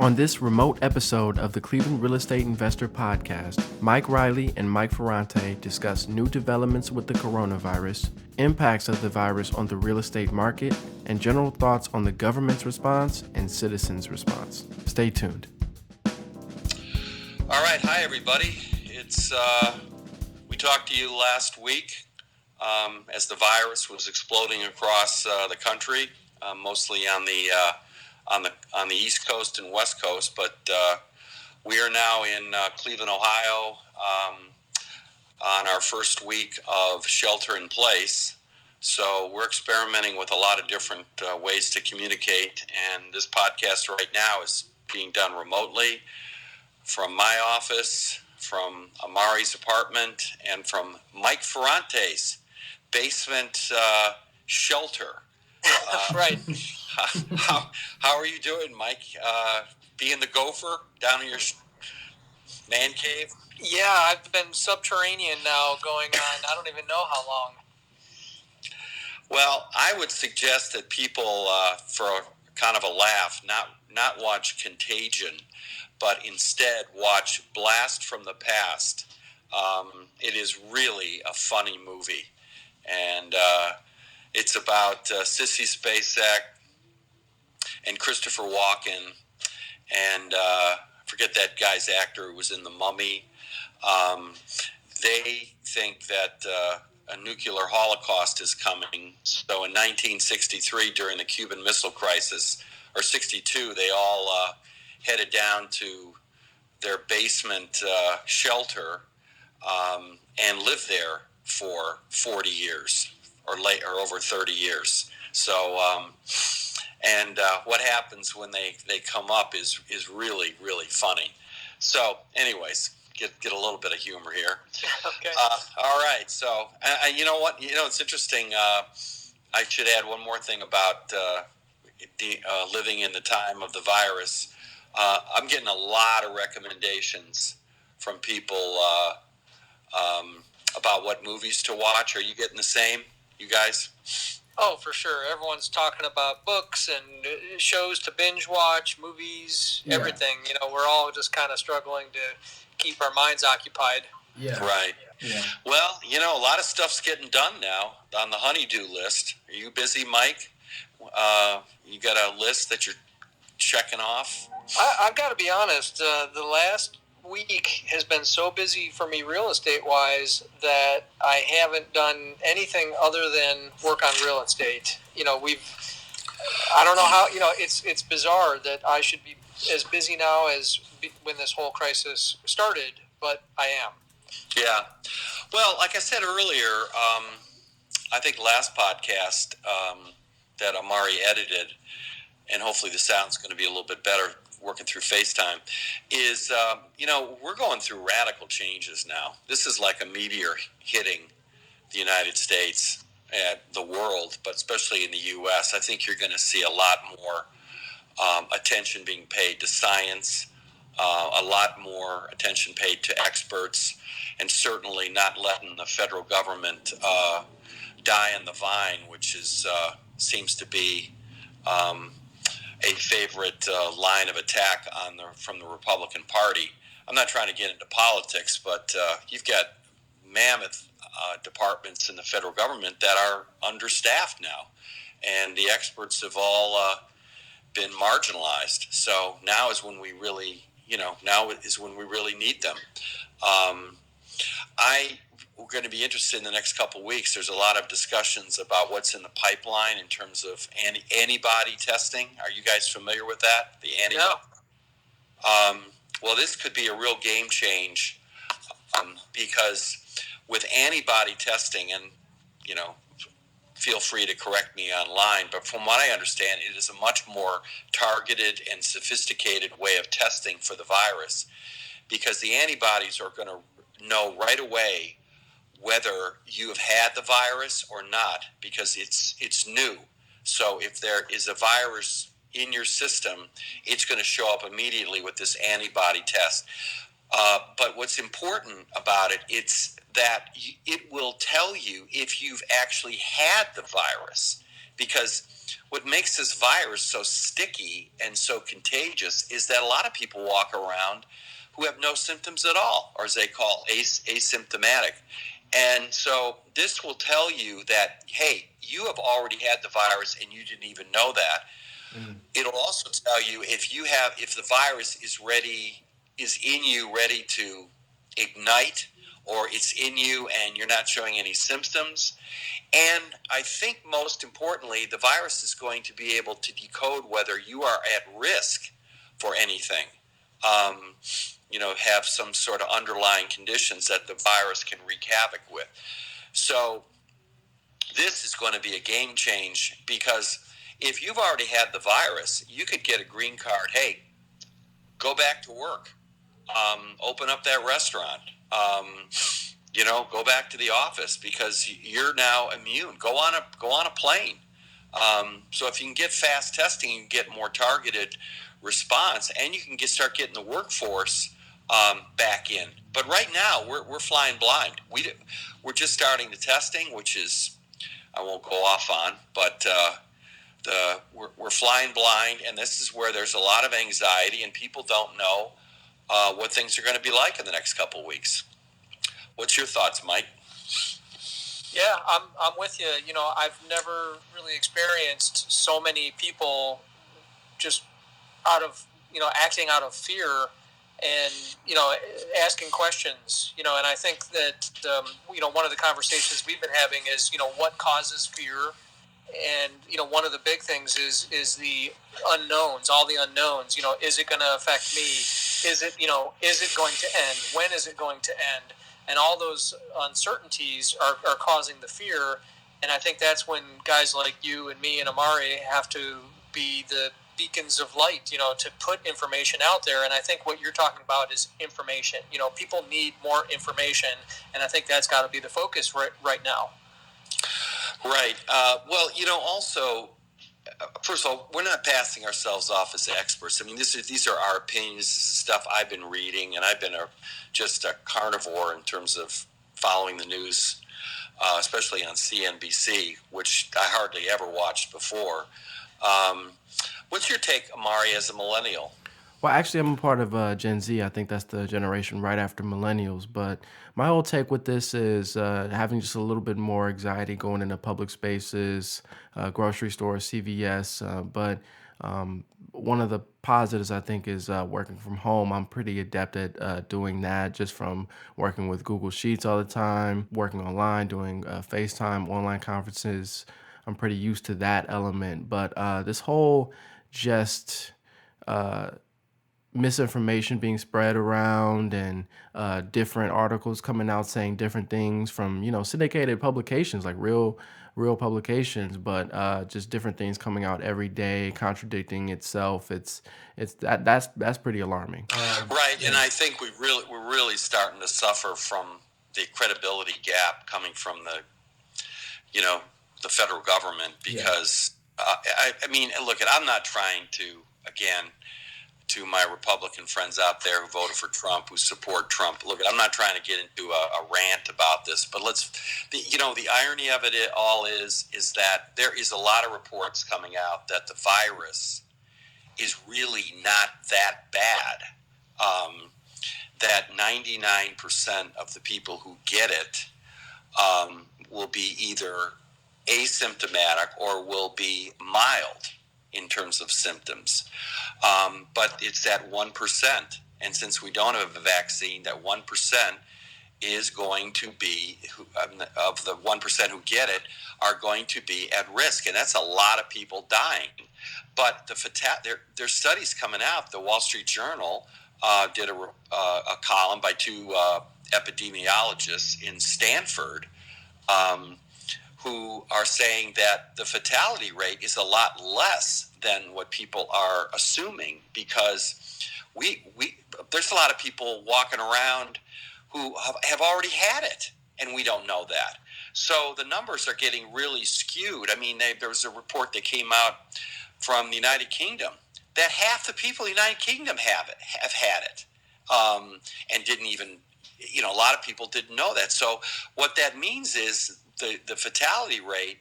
On this remote episode of the Cleveland Real Estate Investor Podcast, Mike Reilly and Mike Ferrante discuss new developments with the coronavirus, impacts of the virus on the real estate market, and general thoughts on the government's response and citizens' response. Stay tuned. All right, hi everybody. We talked to you last week as the virus was exploding across the country, mostly on the East Coast and West Coast, but we are now in Cleveland, Ohio, on our first week of shelter in place. So we're experimenting with a lot of different ways to communicate, and this podcast right now is being done remotely from my office, from Amari's apartment, and from Mike Ferrante's basement shelter. Right. How are you doing, Mike? Being the gopher down in your man cave? Yeah, I've been subterranean now going on, I don't even know how long. Well, I would suggest that people, for a kind of a laugh, not watch Contagion, but instead watch Blast from the Past. It is really a funny movie, and it's about Sissy Spacek and Christopher Walken, and forget that guy's actor who was in The Mummy. They think that a nuclear holocaust is coming. So in 1963, during the Cuban Missile Crisis, or 62, they all headed down to their basement shelter and lived there for 40 years or over 30 years. So, what happens when they come up is really, really funny. So, anyways, get a little bit of humor here. Okay. All right. So, you know what? It's interesting. I should add one more thing about living in the time of the virus. I'm getting a lot of recommendations from people about what movies to watch. Are you getting the same, you guys? Oh, for sure. Everyone's talking about books and shows to binge watch, movies, everything. We're all just kind of struggling to keep our minds occupied. Yeah. Right. Yeah. Well, a lot of stuff's getting done now on the honey-do list. Are you busy, Mike? You got a list that you're checking off? I've got to be honest. The last week has been so busy for me real estate-wise that I haven't done anything other than work on real estate. I don't know how, it's bizarre that I should be as busy now as when this whole crisis started, but I am. Yeah. Well, like I said earlier, I think last podcast that Amari edited, and hopefully the sound's going to be a little bit better working through FaceTime, is, we're going through radical changes now. This is like a meteor hitting the United States, the world, but especially in the U.S. I think you're going to see a lot more attention being paid to science, a lot more attention paid to experts, and certainly not letting the federal government die on the vine, which seems to be a favorite line of attack from the Republican Party. I'm not trying to get into politics, but you've got mammoth departments in the federal government that are understaffed now, and the experts have all been marginalized. So now is when we really, need them. We're going to be interested in the next couple of weeks. There's a lot of discussions about what's in the pipeline in terms of antibody testing. Are you guys familiar with that? The antibody. No. Well, this could be a real game change because with antibody testing, and feel free to correct me online, but from what I understand, it is a much more targeted and sophisticated way of testing for the virus, because the antibodies are going to know right away whether you have had the virus or not, because it's new. So if there is a virus in your system, it's going to show up immediately with this antibody test. But what's important about it, it's that it will tell you if you've actually had the virus. because what makes this virus so sticky and so contagious is that a lot of people walk around who have no symptoms at all, or as they call asymptomatic. And so this will tell you that, hey, you have already had the virus and you didn't even know that. It'll also tell you if the virus is in you, ready to ignite, or it's in you and you're not showing any symptoms. And I think most importantly, the virus is going to be able to decode whether you are at risk for anything. Have some sort of underlying conditions that the virus can wreak havoc with. So this is going to be a game change, because if you've already had the virus, you could get a green card. Hey, go back to work. Open up that restaurant. Go back to the office because you're now immune. Go on a plane. So if you can get fast testing, you can get more targeted response, and you can start getting the workforce back in. But right now, we're flying blind. We're just starting the testing, which is I won't go off on, but we're flying blind, and this is where there's a lot of anxiety, and people don't know what things are going to be like in the next couple of weeks. What's your thoughts, Mike? Yeah, I'm with you. I've never really experienced so many people just acting out of fear and, asking questions, and I think that, one of the conversations we've been having is, what causes fear? And, one of the big things is the unknowns, all the unknowns. Is it going to affect me? Is it going to end? When is it going to end? And all those uncertainties are causing the fear. And I think that's when guys like you and me and Amari have to be the beacons of light, to put information out there. And I think what you're talking about is information. People need more information. And I think that's got to be the focus right now. Right. Also, first of all, we're not passing ourselves off as experts. I mean, these are our opinions. This is stuff I've been reading, and I've been just a carnivore in terms of following the news, especially on CNBC, which I hardly ever watched before. What's your take, Amari, as a millennial? Well, actually, I'm a part of Gen Z. I think that's the generation right after millennials. But my whole take with this is having just a little bit more anxiety going into public spaces, grocery stores, CVS. But one of the positives, I think, is working from home. I'm pretty adept at doing that, just from working with Google Sheets all the time, working online, doing FaceTime, online conferences. I'm pretty used to that element. But this whole just misinformation being spread around and different articles coming out saying different things from syndicated publications, like real publications, but just different things coming out every day contradicting itself. That's pretty alarming. Right, and I think we're really starting to suffer from the credibility gap coming from the federal government, because I mean, look, I'm not trying to, again, to my Republican friends out there who voted for Trump, who support Trump. Look, I'm not trying to get into a rant about this, but the irony of it all is that there is a lot of reports coming out that the virus is really not that bad. That 99% of the people who get it will be either asymptomatic or will be mild in terms of symptoms. But it's that 1%. And since we don't have a vaccine, that 1% is going to be, of the 1% who get it, are going to be at risk. And that's a lot of people dying. But there's studies coming out. The Wall Street Journal did a column by two epidemiologists in Stanford who are saying that the fatality rate is a lot less than what people are assuming, because there's a lot of people walking around who have already had it, and we don't know that. So the numbers are getting really skewed. I mean, there was a report that came out from the United Kingdom that half the people in the United Kingdom have had it, and didn't even, a lot of people didn't know that. So what that means is the fatality rate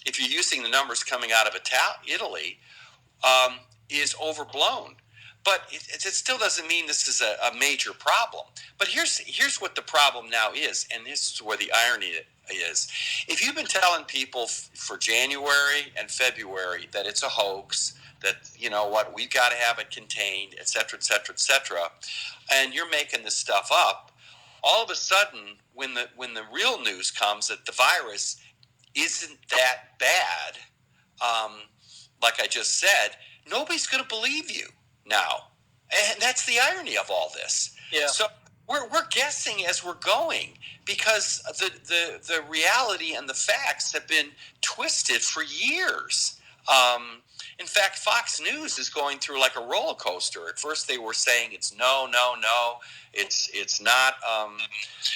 if you're using the numbers coming out of Italy, is overblown. But it still doesn't mean this is a major problem. But here's what the problem now is, and this is where the irony is. If you've been telling people for January and February that it's a hoax, that, you know what, we've got to have it contained, et cetera, et cetera, et cetera, and you're making this stuff up, all of a sudden, when the real news comes that the virus isn't that bad, like I just said, nobody's going to believe you now. And that's the irony of all this. Yeah. So we're guessing as we're going because the reality and the facts have been twisted for years. In fact, Fox News is going through like a roller coaster. At first they were saying it's no, it's not,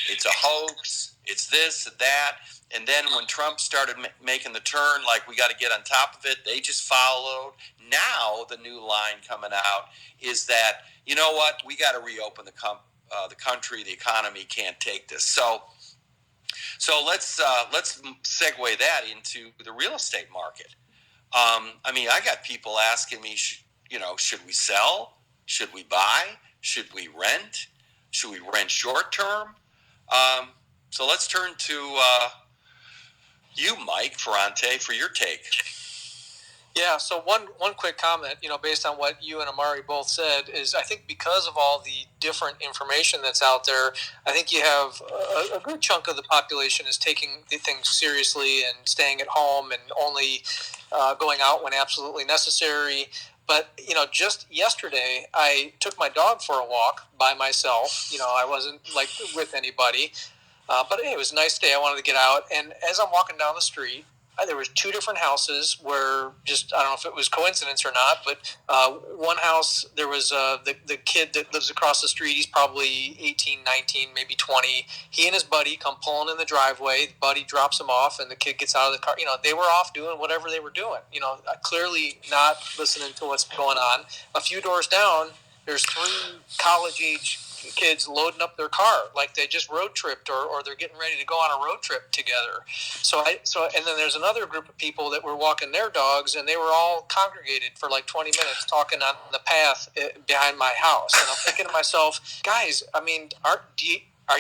it's a hoax, it's this, that. And then when Trump started making the turn, like we got to get on top of it, they just followed. Now the new line coming out is that, you know what, we got to reopen the country, the economy can't take this. So let's segue that into the real estate market. I mean, I got people asking me, should we sell? Should we buy? Should we rent? Should we rent short term? So let's turn to you, Mike Ferrante, for your take. Yeah, so one quick comment, based on what you and Amari both said, is I think because of all the different information that's out there, I think you have a good chunk of the population is taking things seriously and staying at home and only going out when absolutely necessary. But, just yesterday, I took my dog for a walk by myself. I wasn't, with anybody. But it was a nice day. I wanted to get out. And as I'm walking down the street, there was two different houses where I don't know if it was coincidence or not, but one house, there was the kid that lives across the street. He's probably 18, 19, maybe 20. He and his buddy come pulling in the driveway. The buddy drops him off, and the kid gets out of the car. They were off doing whatever they were doing, clearly not listening to what's going on. A few doors down, there's three college-age kids loading up their car like they just road tripped or they're getting ready to go on a road trip together. And then there's another group of people that were walking their dogs, and they were all congregated for like 20 minutes talking on the path behind my house. And I'm thinking to myself, guys, I mean, who are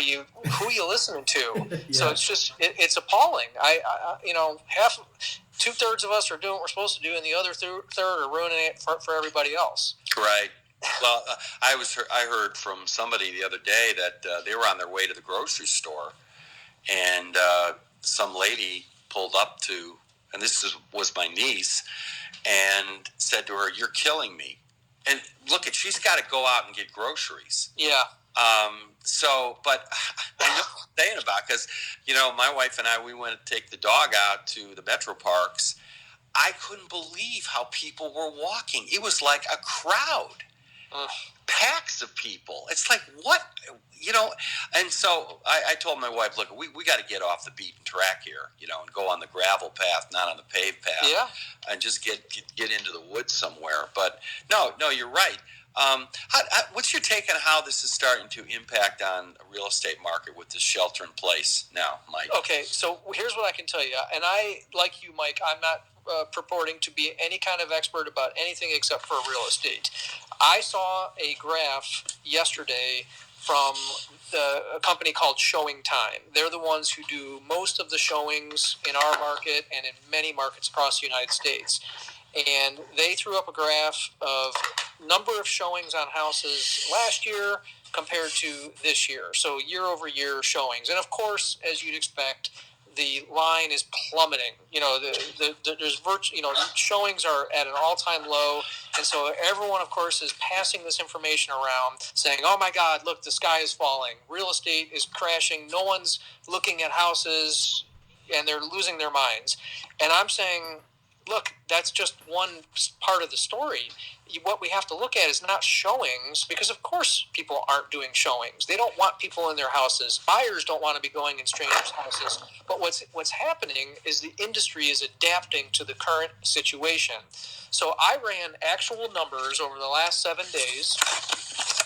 you listening to? Yeah. So it's appalling. Two-thirds of us are doing what we're supposed to do, and the other third are ruining it for everybody else. Right. Well, I heard from somebody the other day that they were on their way to the grocery store, and some lady pulled up to, and was my niece, and said to her, "You're killing me." And look, she's got to go out and get groceries. Yeah. But I know what I'm saying about, because my wife and I, we went to take the dog out to the metro parks. I couldn't believe how people were walking. It was like a crowd. Packs of people. It's like, what, and so I told my wife, look, we got to get off the beaten track here, and go on the gravel path, not on the paved path. Yeah. And just get into the woods somewhere. But no, you're right. What's your take on how this is starting to impact on the real estate market with this shelter in place now, Mike? Okay, so here's what I can tell you. And I, like you, Mike, I'm not purporting to be any kind of expert about anything except for real estate. I saw a graph yesterday from a company called Showing Time. They're the ones who do most of the showings in our market and in many markets across the United States. And they threw up a graph of number of showings on houses last year compared to this year. So year over year showings. And of course, as you'd expect, the line is plummeting. There's showings are at an all-time low, and so everyone, of course, is passing this information around, saying, "Oh my God, look, the sky is falling. Real estate is crashing. No one's looking at houses, and they're losing their minds." And I'm saying, look, that's just one part of the story. What we have to look at is not showings, because of course people aren't doing showings. They don't want people in their houses. Buyers don't want to be going in strangers' houses. But what's happening is the industry is adapting to the current situation. So I ran actual numbers over the last 7 days,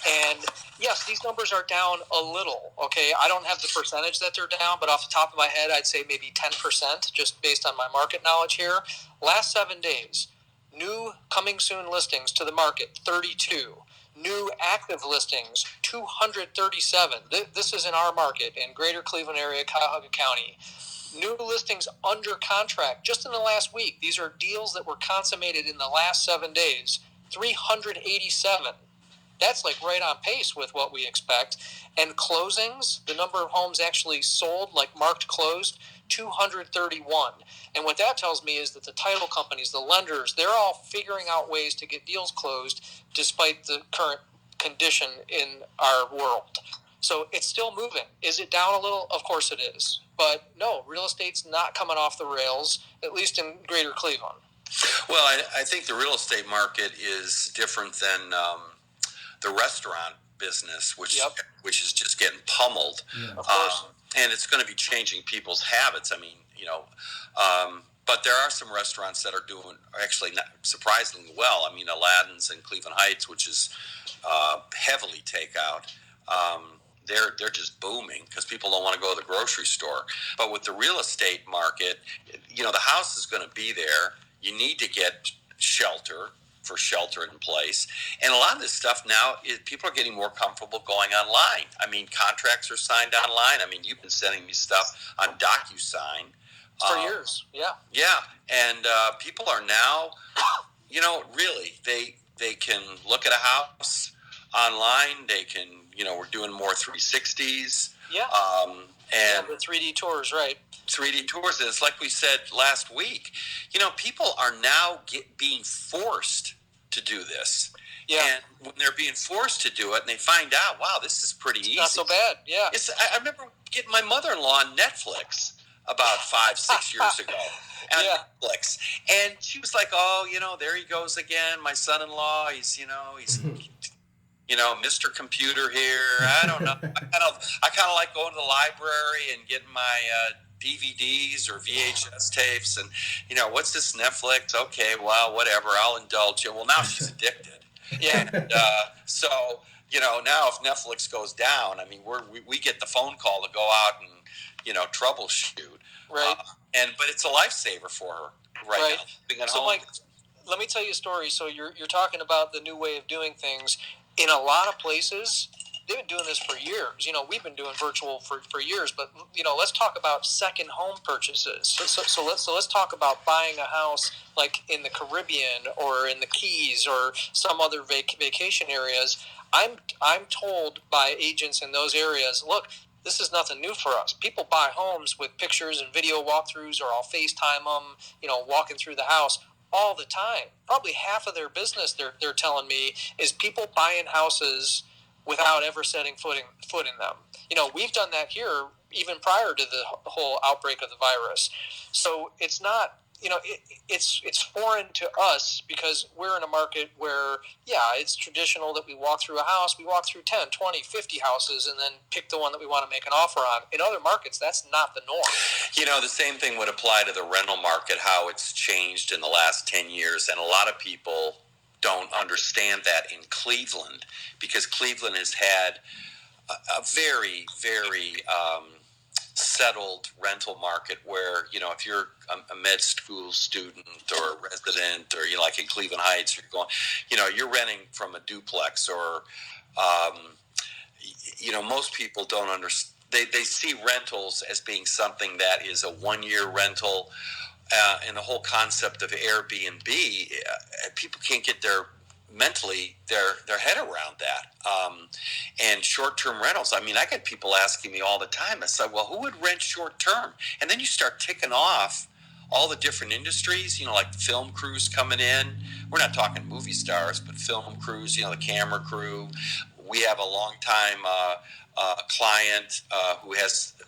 And yes, these numbers are down a little, okay? I don't have the percentage that they're down, but off the top of my head, I'd say maybe 10%, just based on my market knowledge here. Last 7 days, new coming soon listings to the market, 32. New active listings, 237. This is in our market, in Greater Cleveland area, Cuyahoga County. New listings under contract just in the last week. These are deals that were consummated in the last 7 days, 387. That's like right on pace with what we expect. And closings, the number of homes actually sold, like marked closed, 231. And what that tells me is that the title companies, the lenders, they're all figuring out ways to get deals closed despite the current condition in our world. So it's still moving. Is it down a little? Of course it is. But no, real estate's not coming off the rails, at least in Greater Cleveland. Well, I think the real estate market is different than the restaurant business, which is just getting pummeled. Yeah. Of course. And it's going to be changing people's habits. I mean, but there are some restaurants that are doing actually not surprisingly well. I mean, Aladdin's in Cleveland Heights, which is heavily takeout. They're just booming because people don't want to go to the grocery store. But with the real estate market, the house is going to be there. You need to get shelter in place. And a lot of this stuff now, people are getting more comfortable going online. I mean, contracts are signed online. I mean, you've been sending me stuff on DocuSign. For years, yeah. Yeah, and people are now, really, they can look at a house online. They can, we're doing more 360s. Yeah. And the 3D tours, right. 3D tours. And it's like we said last week, people are now being forced to do this. Yeah. And when they're being forced to do it and they find out, wow, this is pretty easy. Not so bad, yeah. I remember getting my mother-in-law on Netflix about 5-6 years ago on Netflix. And she was like, oh, there he goes again, my son-in-law. He's Mr. Computer here. I don't know. I kind of like going to the library and getting my DVDs or VHS tapes, and what's this Netflix? Okay, well, whatever. I'll indulge you. Well, now she's addicted. Yeah. And so now if Netflix goes down, I mean, we get the phone call to go out and troubleshoot. Right. But it's a lifesaver for her right now. So, Mike, let me tell you a story. So you're talking about the new way of doing things. In a lot of places, they've been doing this for years. We've been doing virtual for years, but let's talk about second home purchases. So let's talk about buying a house like in the Caribbean or in the Keys or some other vacation areas. I'm told by agents in those areas, look, this is nothing new for us. People buy homes with pictures and video walkthroughs, or I'll FaceTime them, walking through the house all the time. Probably half of their business, they're telling me, is people buying houses without ever setting foot in them. We've done that here even prior to the whole outbreak of the virus. So it's not, it's foreign to us because we're in a market where, it's traditional that we walk through a house, we walk through 10, 20, 50 houses and then pick the one that we want to make an offer on. In other markets, that's not the norm. The same thing would apply to the rental market, how it's changed in the last 10 years. And a lot of people don't understand that in Cleveland, because Cleveland has had a very, very settled rental market where, if you're a med school student or a resident, or like in Cleveland Heights, you're going, you're renting from a duplex, or, most people don't understand. They see rentals as being something that is a one-year rental. And the whole concept of Airbnb, people can't get their head around that. And short-term rentals, I mean, I get people asking me all the time. I said, well, who would rent short-term? And then you start ticking off all the different industries, like the film crews coming in. We're not talking movie stars, but film crews, the camera crew. We have a long-time client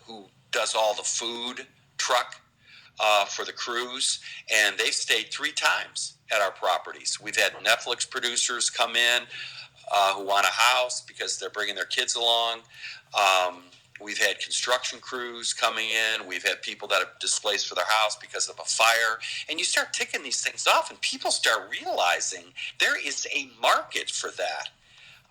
who does all the food truck for the crews, and they've stayed 3 times at our properties. We've had Netflix producers come in who want a house because they're bringing their kids along. We've had construction crews coming in. We've had people that are displaced for their house because of a fire. And you start ticking these things off, and people start realizing there is a market for that.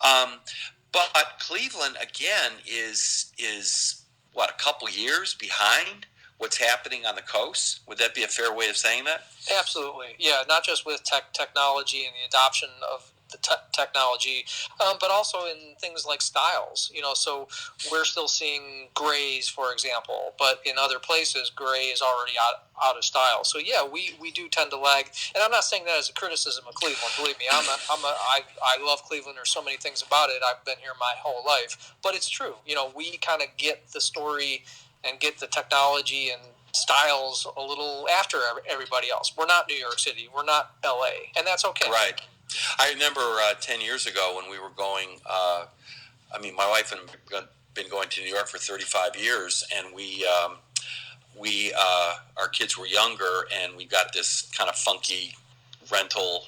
But Cleveland again is what, a couple years behind what's happening on the coast. Would that be a fair way of saying that? Absolutely, yeah. Not just with technology and the adoption of the technology, but also in things like styles. So we're still seeing grays, for example, but in other places, gray is already out of style. So yeah, we do tend to lag. And I'm not saying that as a criticism of Cleveland. Believe me, I love Cleveland. There's so many things about it. I've been here my whole life, but it's true. We kind of get the story and get the technology and styles a little after everybody else. We're not New York City. We're not LA, and that's okay. Right. I remember 10 years ago when we were going, my wife and I have been going to New York for 35 years, and our kids were younger, and we got this kind of funky rental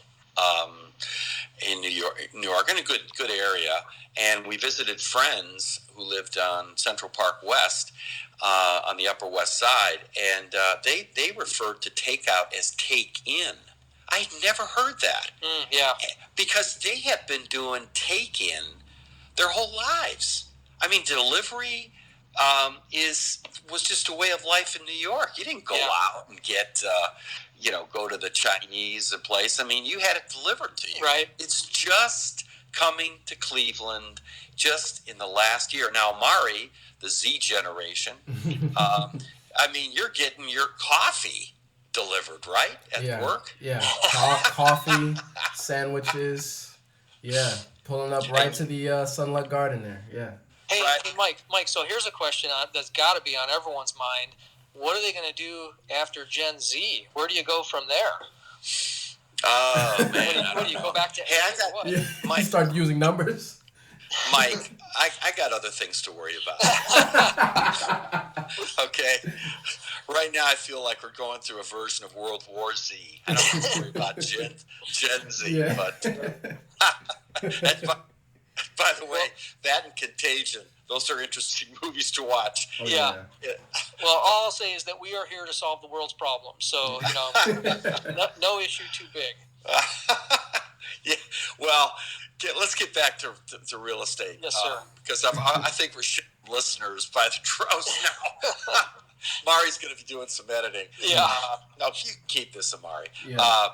in New York, in a good area, and we visited friends who lived on Central Park West, on the Upper West Side, and they referred to takeout as take-in. I'd never heard that. Yeah. Because they have been doing take-in their whole lives. Delivery was just a way of life in New York. You didn't go out and get, go to the Chinese place. You had it delivered to you. Right. It's just coming to Cleveland just in the last year. Now, Mari, the Z generation, you're getting your coffee delivered, right? At work? Yeah. Coffee, sandwiches. Yeah. Pulling up right to the Sunlight Garden there. Yeah. Hey, Mike, so here's a question that's got to be on everyone's mind. What are they going to do after Gen Z? Where do you go from there? Oh, man. What do you go back to? Hey, Mike, start using numbers? Mike, I got other things to worry about. Okay? Right now, I feel like we're going through a version of World War Z. I don't have to worry about Gen Z, but... by the way, that and Contagion, those are interesting movies to watch. Oh, yeah. Well, all I'll say is that we are here to solve the world's problems. So, no issue too big. Yeah. Well, let's get back to real estate. Yes, sir. Because I think we're shitting listeners by the droves now. Mari's going to be doing some editing. Yeah. No, you keep this, Amari. Yeah.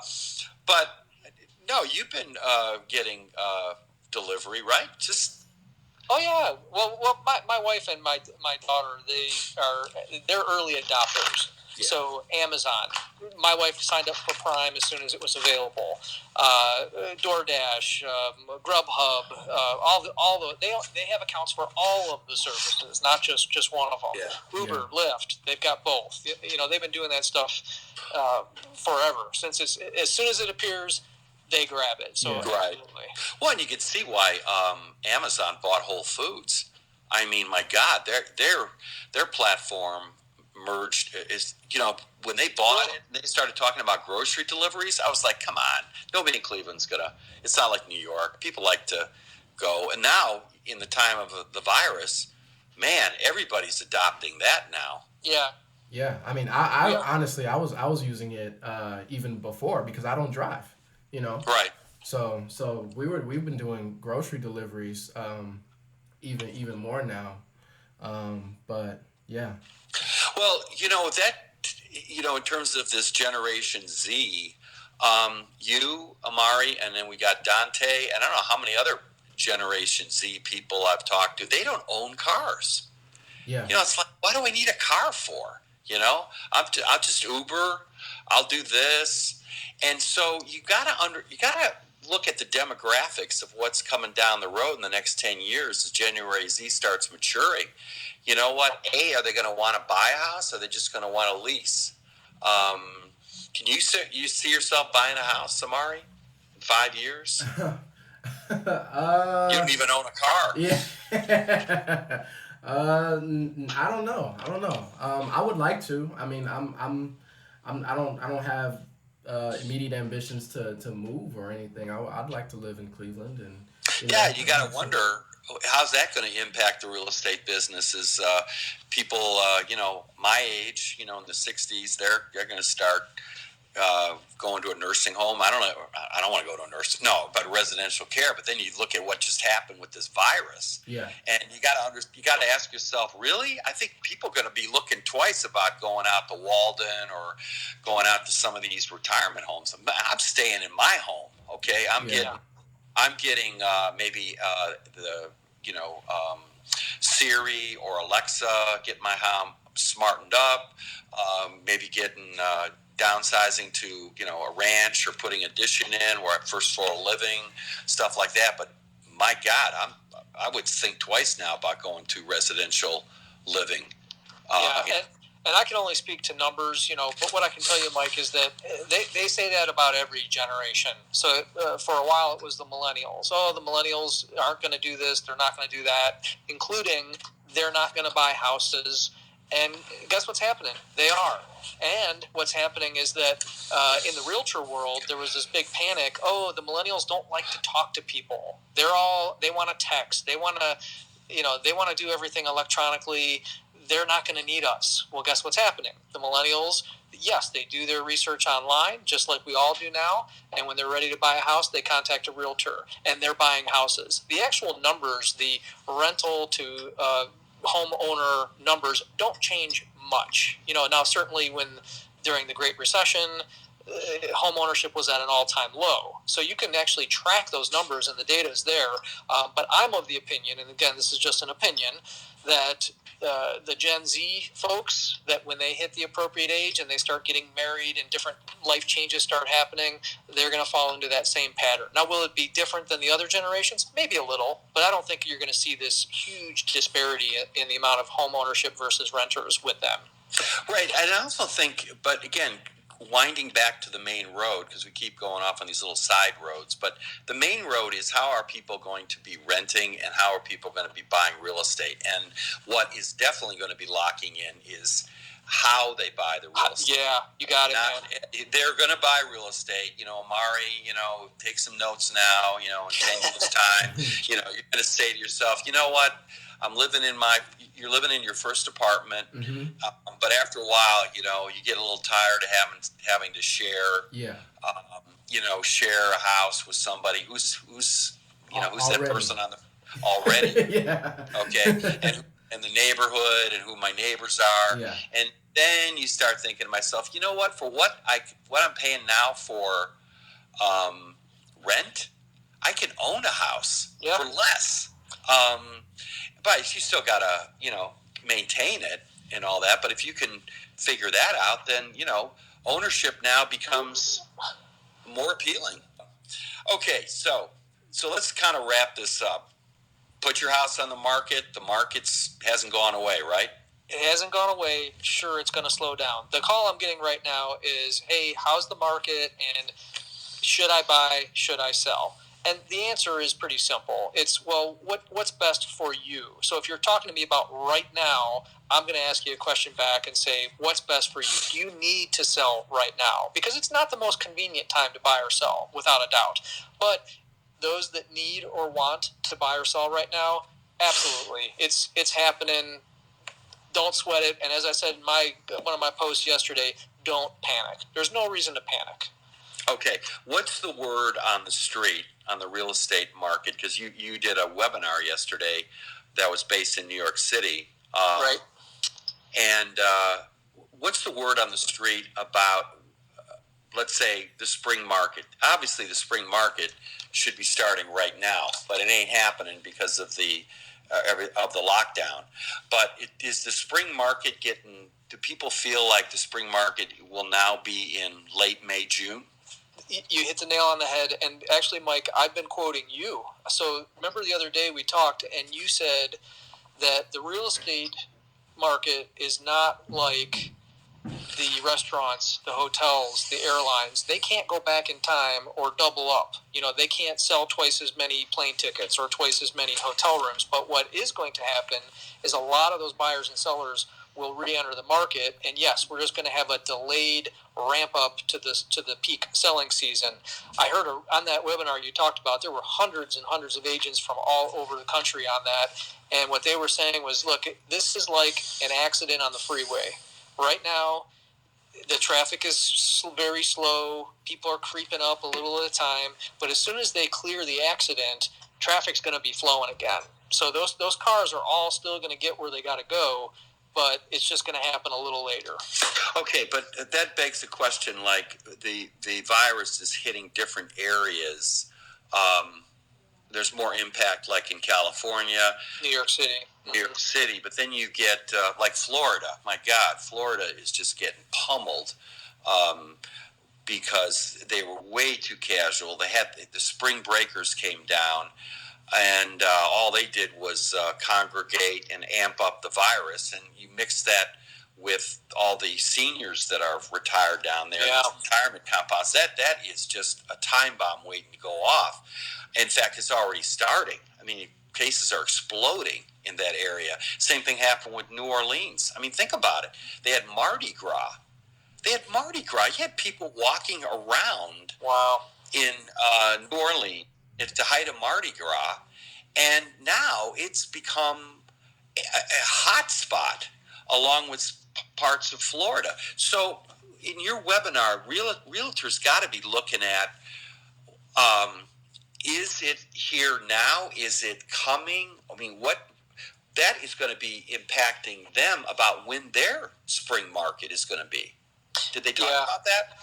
But no, you've been getting delivery, right? Oh yeah. Well, my wife and my daughter, they're early adopters. Yeah. So Amazon. My wife signed up for Prime as soon as it was available. DoorDash, Grubhub, they have accounts for all of the services, not just one of them. Yeah. Uber, Lyft, they've got both. They've been doing that stuff forever. Since as soon as it appears, they grab it. So right. Well, and you can see why Amazon bought Whole Foods. My God, their platform merged. When they bought it, they started talking about grocery deliveries. I was like, come on, nobody in Cleveland's gonna. It's not like New York. People like to go, and now in the time of the virus, man, everybody's adopting that now. Yeah. Yeah. I honestly, I was using it even before because I don't drive. Right. So we've been doing grocery deliveries even more now. But yeah. Well, in terms of this Generation Z, you, Amari, and then we got Dante, and I don't know how many other Generation Z people I've talked to. They don't own cars. Yeah. It's like, what do I need a car for? I'll just Uber. I'll do this. And so you gotta look at the demographics of what's coming down the road in the next 10 years as January Z starts maturing. You know what? Are they going to want to buy a house, or are they just going to want to lease? Can you see yourself buying a house, Amari, in 5 years? You don't even own a car. Yeah. I don't know. I would like to. I don't have immediate ambitions to move or anything. I'd like to live in Cleveland, and you got to wonder how's that going to impact the real estate business. Is people my age, in the 60s, they're going to start going to a nursing home. I don't know. I don't want to go to a but residential care. But then you look at what just happened with this virus, and you got to ask yourself, really? I think people are going to be looking twice about going out to Walden or going out to some of these retirement homes. I'm staying in my home. Okay, I'm getting maybe the Siri or Alexa, get my home smartened up, maybe getting downsizing to a ranch or putting addition in where I'm first floor living, stuff like that. But my God, I would think twice now about going to residential living. And I can only speak to numbers, but what I can tell you, Mike, is that they say that about every generation. So for a while it was the millennials. Oh, the millennials aren't going to do this, they're not going to do that, including they're not going to buy houses. And guess what's happening? They are. And what's happening is that in the realtor world, there was this big panic. Oh, the millennials don't like to talk to people. They want to text. They want to do everything electronically. They're not going to need us. Well, guess what's happening? The millennials, yes, they do their research online, just like we all do now. And when they're ready to buy a house, they contact a realtor, and they're buying houses. The actual numbers, the rental to homeowner numbers don't change much. Now certainly during the Great Recession, home ownership was at an all-time low. So you can actually track those numbers and the data is there. But I'm of the opinion, and again, this is just an opinion, that the Gen Z folks, that when they hit the appropriate age and they start getting married and different life changes start happening, they're going to fall into that same pattern. Now, will it be different than the other generations? Maybe a little, but I don't think you're going to see this huge disparity in the amount of home ownership versus renters with them. Right. And I also think, but again, winding back to the main road, because we keep going off on these little side roads, but the main road is how are people going to be renting and how are people going to be buying real estate? And what is definitely going to be locking in is how they buy the real estate. Yeah, you got it, man. They're going to buy real estate. Amari, take some notes now, in 10 years' time, you're going to say to yourself, you know what? You're living in your first apartment, but after a while, you get a little tired of having to share, share a house with somebody who's that person on the already, okay, and the neighborhood and who my neighbors are, and then you start thinking to myself, you know what? For what I'm paying now for rent, I can own a house for less. But you still got to, maintain it and all that. But if you can figure that out, then, ownership now becomes more appealing. Okay, so let's kind of wrap this up. Put your house on the market. The market hasn't gone away, right? It hasn't gone away. Sure, it's going to slow down. The call I'm getting right now is, hey, how's the market? And should I buy? Should I sell? And the answer is pretty simple. It's, well, what's best for you? So if you're talking to me about right now, I'm going to ask you a question back and say, what's best for you? Do you need to sell right now? Because it's not the most convenient time to buy or sell, without a doubt. But those that need or want to buy or sell right now, absolutely. It's happening. Don't sweat it. And as I said in one of my posts yesterday, don't panic. There's no reason to panic. Okay, what's the word on the street on the real estate market? Because you did a webinar yesterday that was based in New York City. Right. And what's the word on the street about, let's say, the spring market? Obviously, the spring market should be starting right now, but it ain't happening because of the lockdown. But is the spring market getting? Do people feel like the spring market will now be in late May, June? You hit the nail on the head. And actually, Mike, I've been quoting you. So remember the other day we talked and you said that the real estate market is not like the restaurants, the hotels, the airlines. They can't go back in time or double up. They can't sell twice as many plane tickets or twice as many hotel rooms. But what is going to happen is a lot of those buyers and sellers will re-enter the market, and yes, we're just going to have a delayed ramp up to the peak selling season. I heard on that webinar you talked about, there were hundreds and hundreds of agents from all over the country on that, and what they were saying was, look, this is like an accident on the freeway. Right now, the traffic is very slow. People are creeping up a little at a time. But as soon as they clear the accident, traffic's going to be flowing again. So those cars are all still going to get where they got to go, but it's just going to happen a little later. Okay, but that begs the question, like the virus is hitting different areas. There's more impact like in California. New York City. New York City, but then you get like Florida. My God, Florida is just getting pummeled because they were way too casual. They had the spring breakers came down, and all they did was congregate and amp up the virus. And you mix that with all the seniors that are retired down there, yeah. Retirement compounds. That is just a time bomb waiting to go off. In fact, it's already starting. I mean, cases are exploding in that area. Same thing happened with New Orleans. I mean, think about it. They had Mardi Gras. You had people walking around wow. in New Orleans at the height of Mardi Gras, and now it's become a hot spot along with parts of Florida. So in your webinar, realtors got to be looking at, is it here now? Is it coming? I mean, what that is going to be impacting them about when their spring market is going to be. Did they talk about that?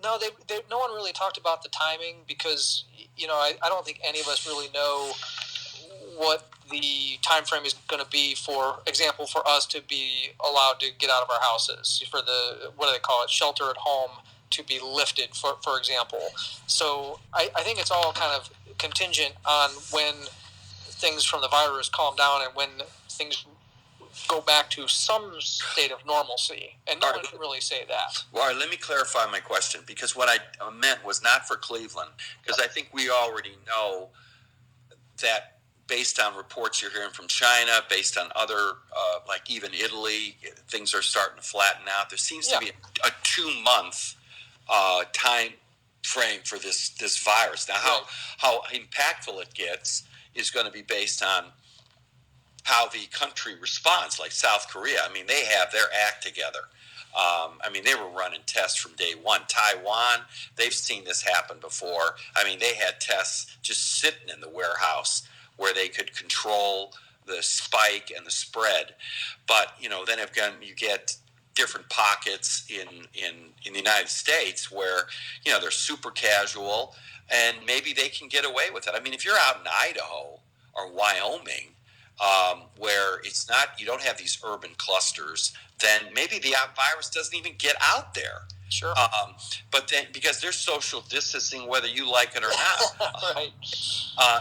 No, no one really talked about the timing because, I don't think any of us really know what the time frame is going to be, for example, for us to be allowed to get out of our houses, for the, what do they call it, shelter at home to be lifted, for example. So I think it's all kind of contingent on when things from the virus calm down and when things go back to some state of normalcy. And no one can really say that. Well, all right, let me clarify my question, because what I meant was not for Cleveland, because I think we already know that based on reports you're hearing from China, based on other, like even Italy, things are starting to flatten out. There seems to be a 2-month time frame for this virus. Now, how impactful it gets is going to be based on how the country responds, like South Korea. I mean, they have their act together. I mean, they were running tests from day one. Taiwan, they've seen this happen before. I mean, they had tests just sitting in the warehouse where they could control the spike and the spread. But, then again, you get different pockets in the United States where, they're super casual and maybe they can get away with it. I mean, if you're out in Idaho or Wyoming, where it's not, you don't have these urban clusters, then maybe the virus doesn't even get out there. Sure. But then, because there's social distancing, whether you like it or not, right.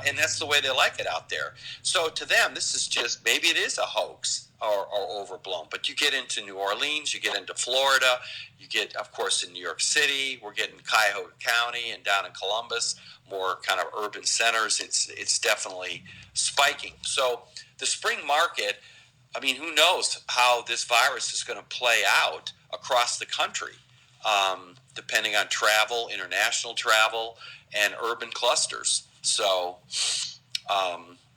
And that's the way they like it out there. So to them, this is just, maybe it is a hoax or overblown. But you get into New Orleans, you get into Florida, you get, of course, in New York City, we're getting Cuyahoga County and down in Columbus, more kind of urban centers. It's definitely spiking. So the spring market, I mean, who knows how this virus is going to play out across the country, depending on travel, international travel, and urban clusters. So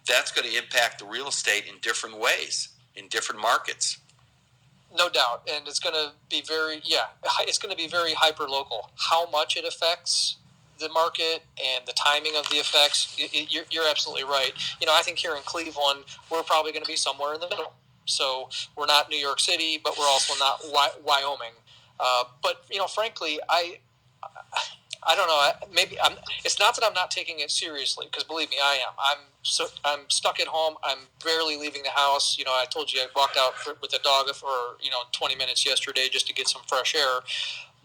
that's going to impact the real estate in different ways, in different markets. No doubt. And it's going to be it's going to be very hyper-local. How much it affects the market and the timing of the effects, you're absolutely right. I think here in Cleveland, we're probably going to be somewhere in the middle. So we're not New York City, but we're also not Wyoming. But frankly, I don't know. Maybe it's not that I'm not taking it seriously, because believe me, I am. I'm stuck at home. I'm barely leaving the house. I told you I walked out with the dog for 20 minutes yesterday just to get some fresh air.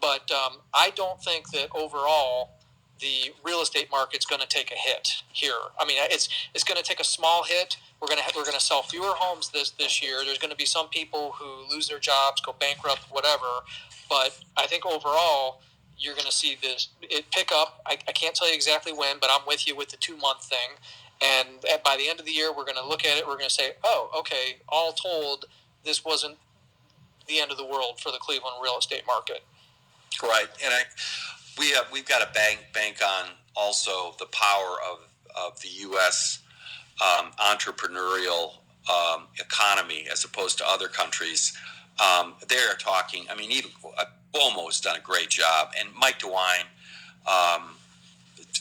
But I don't think that overall the real estate market's going to take a hit here. I mean, it's going to take a small hit. We're going to sell fewer homes this year. There's going to be some people who lose their jobs, go bankrupt, whatever. But I think overall, you're going to see it pick up. I can't tell you exactly when, but I'm with you with the 2-month thing. And by the end of the year, we're going to look at it. We're going to say, oh, okay, all told, this wasn't the end of the world for the Cleveland real estate market. Right. And we've got to bank on also the power of the U.S. Entrepreneurial economy, as opposed to other countries They're talking. I mean, Cuomo's done a great job, and Mike DeWine,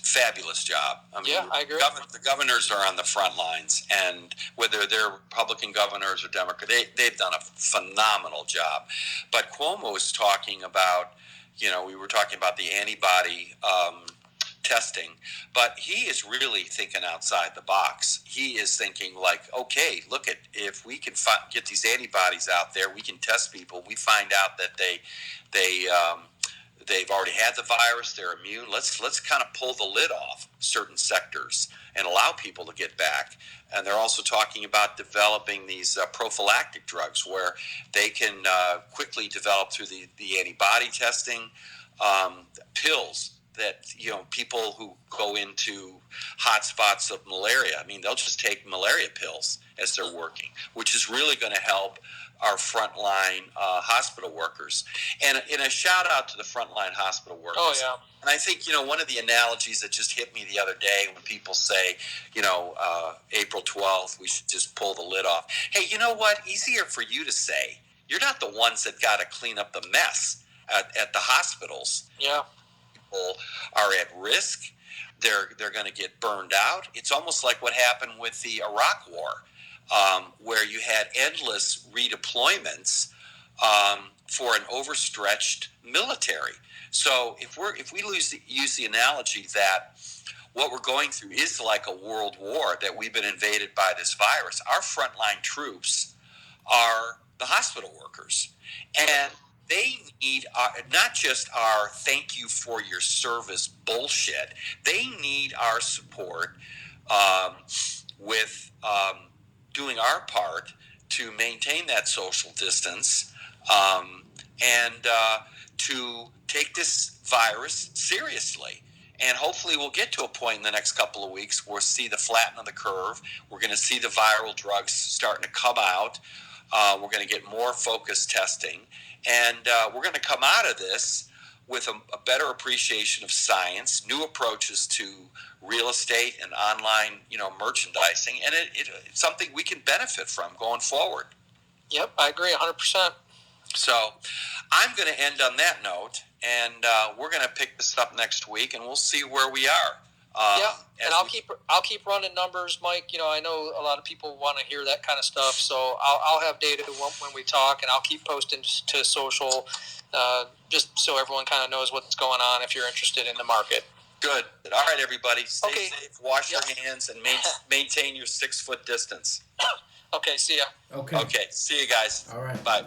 fabulous job. I mean, yeah, I agree. The governors are on the front lines, and whether they're Republican governors or Democrat, they've done a phenomenal job. But Cuomo is talking about, we were talking about the antibody testing, but he is really thinking outside the box. He is thinking like, okay, look at, if we can get these antibodies out there, we can test people. We find out that they've already had the virus, they're immune. Let's kind of pull the lid off certain sectors and allow people to get back. And they're also talking about developing these prophylactic drugs where they can quickly develop through the antibody testing pills that, people who go into hot spots of malaria, I mean, they'll just take malaria pills as they're working, which is really going to help our frontline hospital workers. And a shout out to the frontline hospital workers. Oh, yeah. And I think, one of the analogies that just hit me the other day when people say, April 12th, we should just pull the lid off. Hey, you know what? Easier for you to say. You're not the ones that got to clean up the mess at the hospitals. Yeah. People are at risk. They're going to get burned out. It's almost like what happened with the Iraq War, where you had endless redeployments for an overstretched military. So if we use the analogy that what we're going through is like a world war, that we've been invaded by this virus, our frontline troops are the hospital workers, and they need not just our thank you for your service bullshit. They need our support with doing our part to maintain that social distance and to take this virus seriously. And hopefully we'll get to a point in the next couple of weeks where we'll see the flatten of the curve. We're going to see the viral drugs starting to come out. We're going to get more focused testing. And we're going to come out of this with a better appreciation of science, new approaches to real estate and online, merchandising, and it's something we can benefit from going forward. Yep, I agree 100%. So I'm going to end on that note, and we're going to pick this up next week, and we'll see where we are. And I'll keep running numbers, Mike. I know a lot of people want to hear that kind of stuff, so I'll have data when we talk, and I'll keep posting to social, just so everyone kind of knows what's going on if you're interested in the market. Good. All right, everybody. Stay safe. Wash your hands and maintain your 6-foot distance. Okay. See ya. Okay. See you guys. All right. Bye.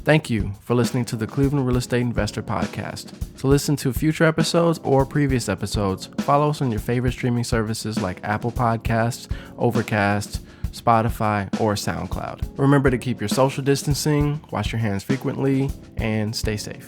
Thank you for listening to the Cleveland Real Estate Investor Podcast. To listen to future episodes or previous episodes, follow us on your favorite streaming services like Apple Podcasts, Overcast, Spotify, or SoundCloud. Remember to keep your social distancing, wash your hands frequently, and stay safe.